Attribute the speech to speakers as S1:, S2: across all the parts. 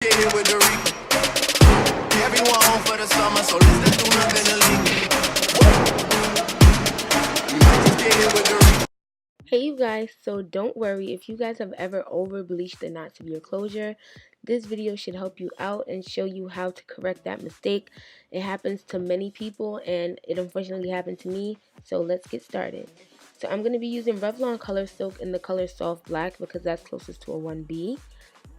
S1: With the reaper. Everyone home for the summer, so let's do nothing illegal. You might just get hit with the reaper.
S2: Hey you guys, so don't worry if you guys have ever over bleached the knots of your closure. This video should help you out and show you how to correct that mistake. It happens to many people and it unfortunately happened to me, so let's get started. So I'm going to be using Revlon Color Silk in the color Soft Black because that's closest to a 1B.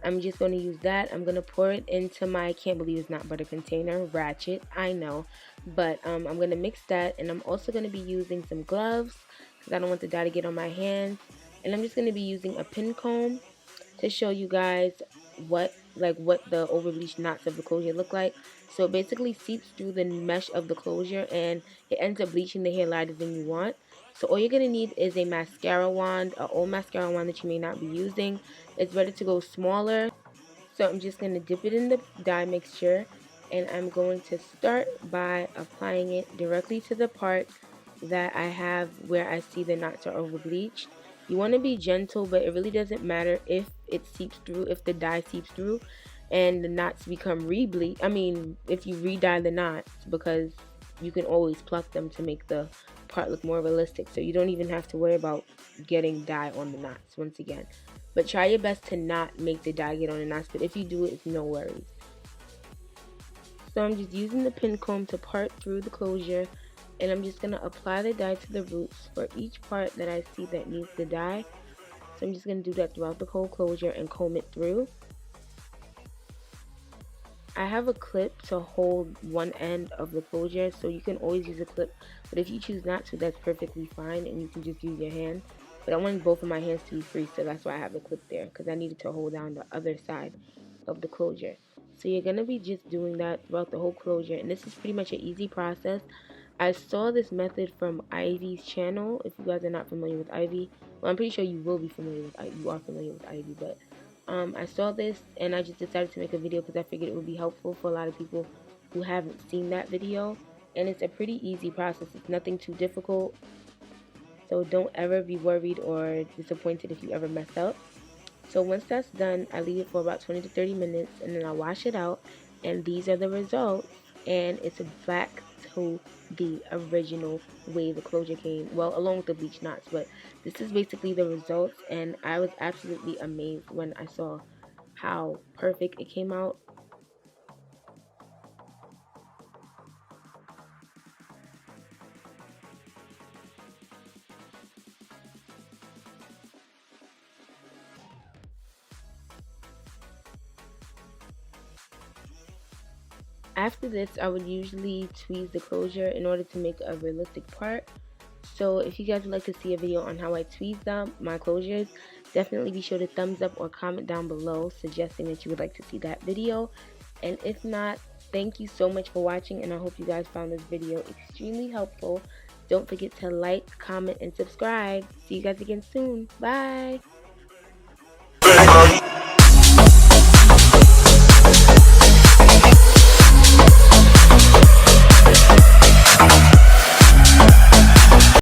S2: I'm just going to use that. I'm going to pour it into my, I can't believe it's not butter container, ratchet, I know. But I'm going to mix that, and I'm also going to be using some gloves because I don't want the dye to get on my hands. And I'm just going to be using a pin comb to show you guys what the over bleached knots of the closure look like. So it basically seeps through the mesh of the closure and it ends up bleaching the hair lighter than you want. So all you're going to need is a mascara wand, an old mascara wand that you may not be using. It's ready to go smaller. So I'm just going to dip it in the dye mixture and I'm going to start by applying it directly to the part that I have where I see the knots are over bleached. You want to be gentle, but it really doesn't matter if it seeps through, if the dye seeps through and the knots become re-bleach. I mean, if you re-dye the knots, because you can always pluck them to make the part look more realistic. So you don't even have to worry about getting dye on the knots once again. But try your best to not make the dye get on the knots, but if you do it, it's no worries. So I'm just using the pin comb to part through the closure, and I'm just going to apply the dye to the roots for each part that I see that needs the dye. So I'm just going to do that throughout the whole closure and comb it through. I have a clip to hold one end of the closure, so you can always use a clip, but if you choose not to, that's perfectly fine and you can just use your hand. But I want both of my hands to be free, so that's why I have the clip there, because I needed to hold down the other side of the closure. So you're going to be just doing that throughout the whole closure, and this is pretty much an easy process. I saw this method from Ivy's channel. If you guys are not familiar with Ivy, well, I'm pretty sure you will be familiar with Ivy. You are familiar with Ivy, but I saw this and I just decided to make a video because I figured it would be helpful for a lot of people who haven't seen that video. And it's a pretty easy process. It's nothing too difficult. So don't ever be worried or disappointed if you ever mess up. So once that's done, I leave it for about 20 to 30 minutes and then I wash it out. And these are the results. And it's back to the original way the closure came, well, along with the bleach knots, but this is basically the results, and I was absolutely amazed when I saw how perfect it came out. After this, I would usually tweeze the closure in order to make a realistic part. So if you guys would like to see a video on how I tweeze them, my closures, definitely be sure to thumbs up or comment down below suggesting that you would like to see that video. And if not, thank you so much for watching, and I hope you guys found this video extremely helpful. Don't forget to like, comment, and subscribe. See you guys again soon. Bye!